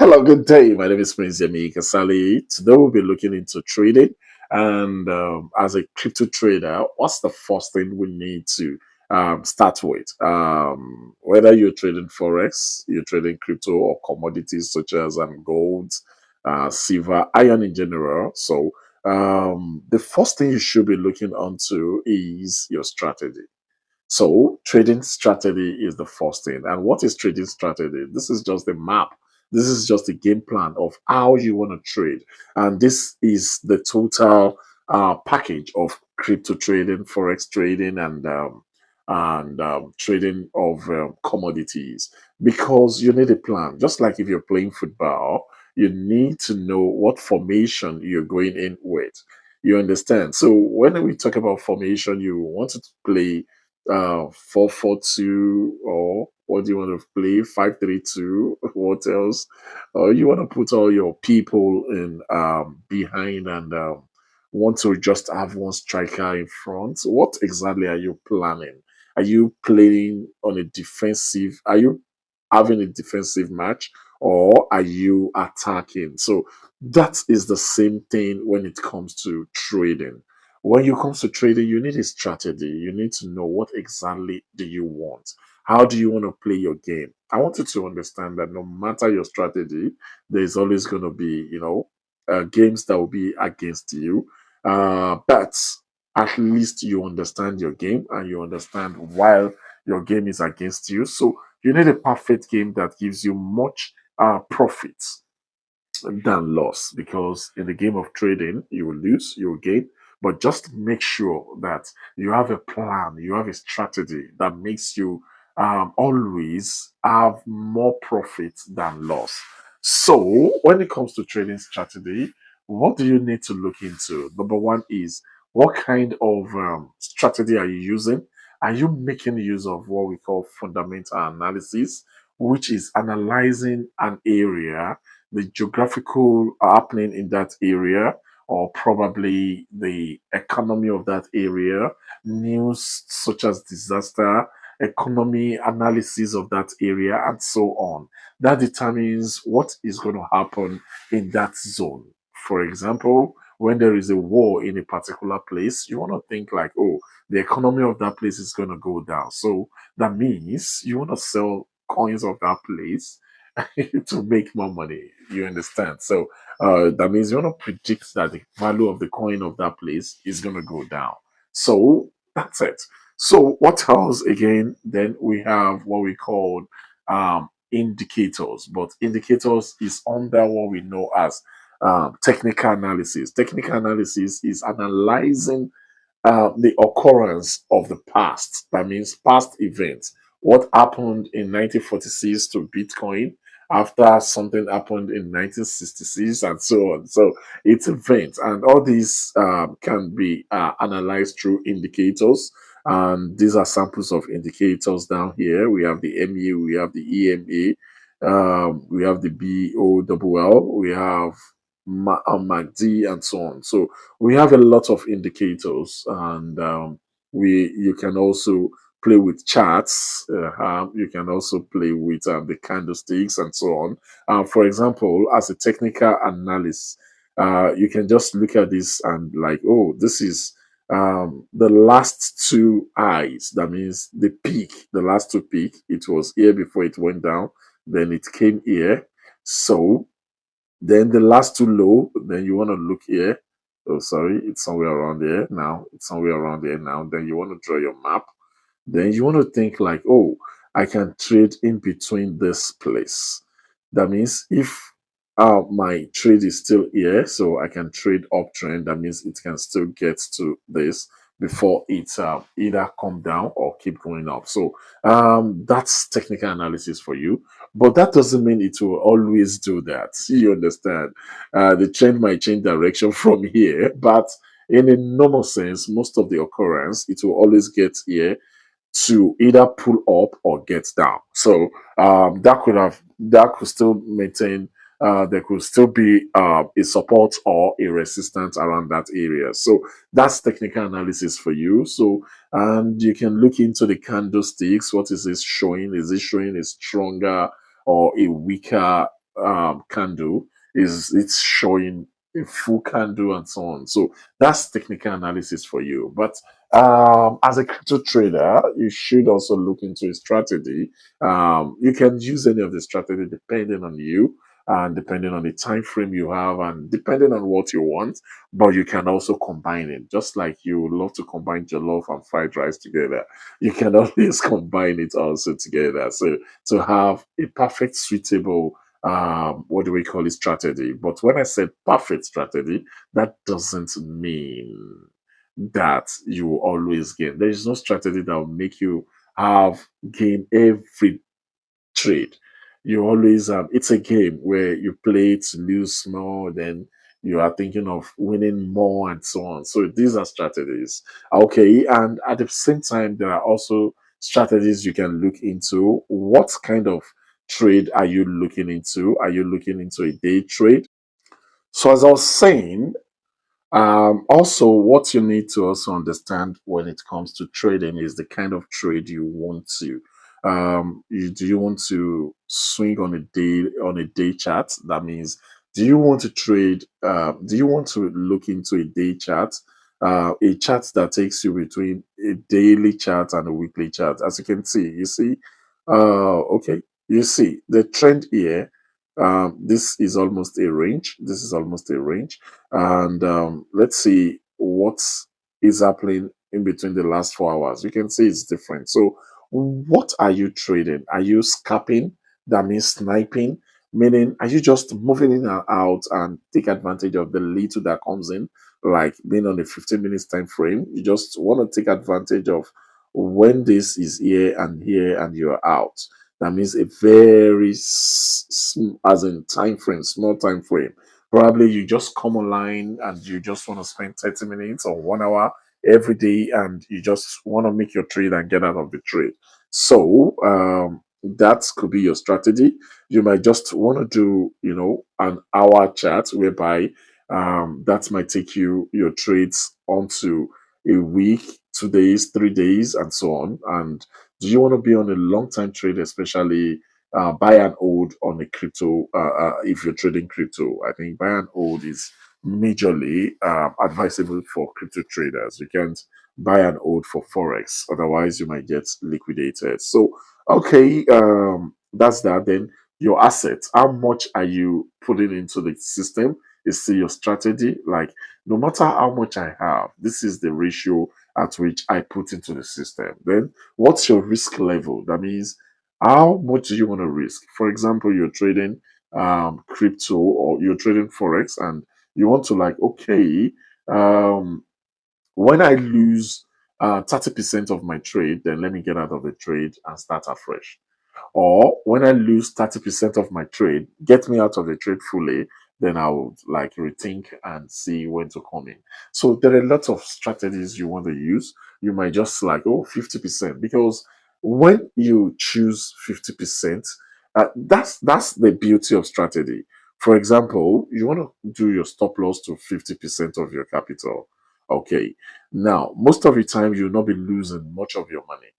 Hello, good day. My name is Prince Yemi Kasali. Today we'll be looking into trading. And as a crypto trader, what's the first thing we need to start with? Whether you're trading Forex, you're trading crypto or commodities such as gold, silver, iron in general. So the first thing you should be looking onto is your strategy. So trading strategy is the first thing. And what is trading strategy? This is just a map. This is just a game plan of how you want to trade. And this is the total package of crypto trading, forex trading, and trading of commodities. Because you need a plan. Just like if you're playing football, you need to know what formation you're going in with. You understand? So when we talk about formation, you want to play 4-4-2, or what do you want to play, 5-3-2? What else? Or you want to put all your people in behind and want to just have one striker in front? What exactly are you planning? Are you playing on a defensive? Are you having a defensive match, or are you attacking? So that is the same thing when it comes to trading. When you comes to trading, you need a strategy. You need to know what exactly do you want. How do you want to play your game? I want you to understand that no matter your strategy, there's always going to be, games that will be against you. But at least you understand your game and you understand while your game is against you. So you need a perfect game that gives you much profit than loss, because in the game of trading you will lose, you will gain, but just make sure that you have a plan, you have a strategy that makes you always have more profit than loss. So when it comes to trading strategy, what do you need to look into? Number one is, what kind of strategy are you using? Are you making use of what we call fundamental analysis, which is analyzing an area, the geographical happening in that area, or probably the economy of that area, news such as disaster, economy analysis of that area, and so on. That determines what is going to happen in that zone. For example, when there is a war in a particular place, you want to think like, oh, the economy of that place is going to go down. So that means you want to sell coins of that place to make more money. You understand? So that means you want to predict that the value of the coin of that place is going to go down. So that's it. So what else again? Then we have what we call indicators, but indicators is under what we know as technical analysis. Technical analysis is analyzing the occurrence of the past. That means past events. What happened in 1946 to Bitcoin after something happened in 1966 and so on. So it's events, and all these can be analyzed through indicators. And these are samples of indicators down here. We have the MU, we have the EMA, we have the BOLL, we have MACD, and so on. So we have a lot of indicators, and we you can also play with charts. You can also play with the candlesticks and so on. For example, as a technical analyst, you can just look at this and like, oh, this is the last two highs. That means the peak, the last two peak. It was here before it went down. Then it came here. So then the last two low, then you want to look here. Oh, sorry, it's somewhere around there now. It's somewhere around there now. Then you want to draw your map. Then you want to think like, oh, I can trade in between this place. That means if my trade is still here, so I can trade uptrend. That means it can still get to this before it either come down or keep going up. So that's technical analysis for you. But that doesn't mean it will always do that. You understand? The trend might change direction from here, but in a normal sense, most of the occurrence, it will always get here to either pull up or get down. So that could still maintain. There could still be a support or a resistance around that area. So that's technical analysis for you. So, and you can look into the candlesticks. What is this showing? Is it showing a stronger or a weaker candle is it's showing a full candle and so on. So that's technical analysis for you. But as a crypto trader, you should also look into a strategy. You can use any of the strategy depending on you and depending on the time frame you have and depending on what you want. But you can also combine it, just like you would love to combine jollof and fried rice together. You can always combine it also together. So to have a perfect suitable what do we call it strategy. But when I said perfect strategy, that doesn't mean that you will always gain. There is no strategy that will make you have gain every trade. You always it's a game where you play to lose small, then you are thinking of winning more and so on. So these are strategies. Okay, and at the same time, there are also strategies you can look into. What kind of trade are you looking into? Are you looking into a day trade? So as I was saying, also, what you need to also understand when it comes to trading is the kind of trade you want to. Do you want to swing on a day chart? That means, do you want to trade? Do you want to look into a day chart? A chart that takes you between a daily chart and a weekly chart. As you can see, okay, you see the trend here. This is almost a range. This is almost a range and let's see what is happening in between the last 4 hours. You can see it's different. So, what are you trading? Are you scalping? That means sniping, meaning are you just moving in and out and take advantage of the little that comes in, like being on a 15 minutes time frame? You just want to take advantage of when this is here and you're out. That means a very as in time frame, small time frame. Probably you just come online and you just want to spend 30 minutes or 1 hour every day and you just want to make your trade and get out of the trade. So that could be your strategy. You might just want to do, an hour chat whereby that might take you your trades onto a week, 2 days, 3 days, and so on. And do you want to be on a long time trade, especially buy and hold on a crypto if you're trading crypto? I think buy and hold is majorly advisable for crypto traders. You can't buy and hold for Forex, otherwise you might get liquidated. So, okay, that's that. Then your assets, how much are you putting into the system? Is still your strategy. Like, no matter how much I have, this is the ratio at which I put into the system. Then, what's your risk level? That means how much do you want to risk? For example, you're trading crypto or you're trading Forex and you want to, like, okay, um, when I lose 30% of my trade, then let me get out of the trade and start afresh. Or when I lose 30% of my trade, get me out of the trade fully, then I would like rethink and see when to come in. So there are lots of strategies you want to use. You might just like, oh, 50%, because when you choose 50%, that's the beauty of strategy. For example, you want to do your stop loss to 50% of your capital. Okay. Now, most of the time, you'll not be losing much of your money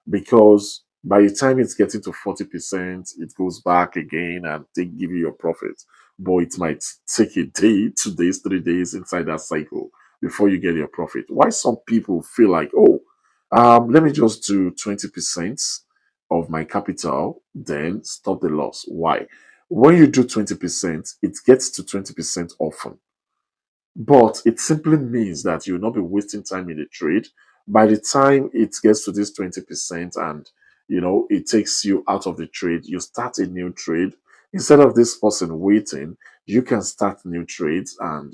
because by the time it's getting to 40%, it goes back again and give you your profit. But it might take a day, 2 days, 3 days inside that cycle before you get your profit. Why some people feel like, oh, let me just do 20% of my capital, then stop the loss. Why? When you do 20%, it gets to 20% often. But it simply means that you'll not be wasting time in the trade. By the time it gets to this 20% and it takes you out of the trade, you start a new trade. Instead of this person waiting, you can start new trades and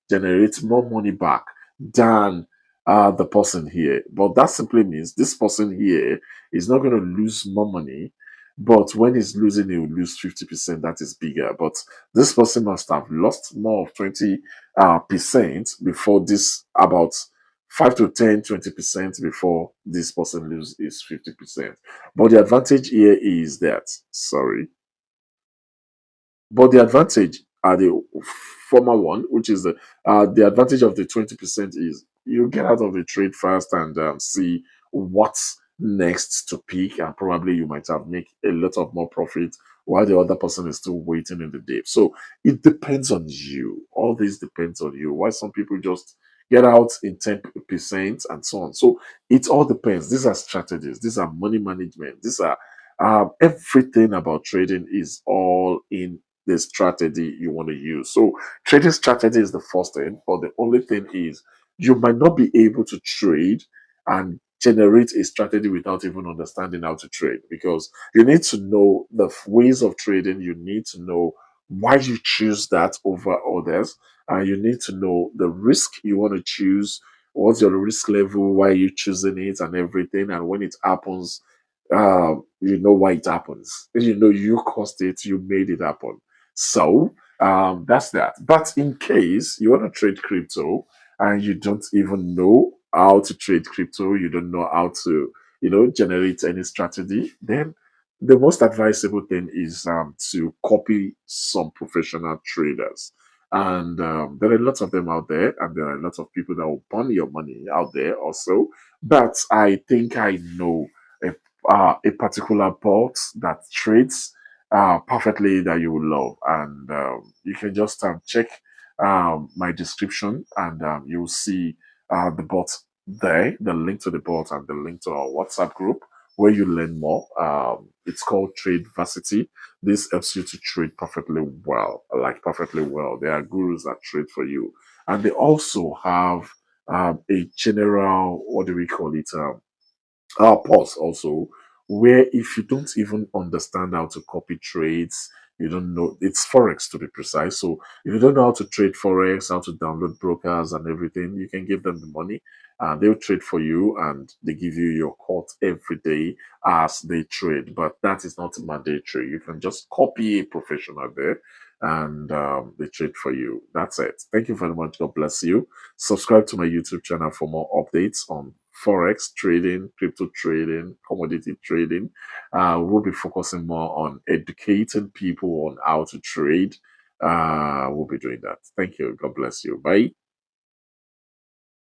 generate more money back than the person here. But that simply means this person here is not going to lose more money. But when he's losing, he will lose 50%. That is bigger. But this person must have lost more of 20% before this, about 5 to 10, 20% before this person loses 50%. But the advantage here is that, sorry, but the advantage are the former one, which is the advantage of the 20% is you get out of the trade fast and see what's next to peak, and probably you might have make a lot of more profit while the other person is still waiting in the dip. So it depends on you. All this depends on you. Why some people just get out in 10% and so on. So it all depends. These are strategies. These are money management. These are everything about trading is all in the strategy you want to use. So trading strategy is the first thing, but the only thing is you might not be able to trade and generate a strategy without even understanding how to trade, because you need to know the ways of trading. You need to know why you choose that over others, and you need to know the risk you want to choose. What's your risk level? Why are you choosing it, and everything? And when it happens, you know why it happens. You know you caused it. You made it happen. So that's that. But in case you want to trade crypto and you don't even know how to trade crypto, you don't know how to, generate any strategy, then the most advisable thing is to copy some professional traders. And there are lots of them out there, and there are lots of people that will burn your money out there also. But I think I know a, a particular bot that trades perfectly that you will love. And you can just check my description, and you'll see the bot there, the link to the bot, and the link to our WhatsApp group where you learn more. It's called Trade Varsity. This helps you to trade perfectly well, like perfectly well. There are gurus that trade for you, and they also have a general, what do we call it? Pause also, where if you don't even understand how to copy trades, you don't know, it's Forex to be precise. So if you don't know how to trade Forex, how to download brokers and everything, you can give them the money and they'll trade for you, and they give you your quote every day as they trade. But that is not mandatory. You can just copy a professional there, and they trade for you. That's it. Thank you very much. God bless you. Subscribe to my YouTube channel for more updates on Forex trading, crypto trading, commodity trading. We'll be focusing more on educating people on how to trade. We'll be doing that. Thank you. God bless you. Bye.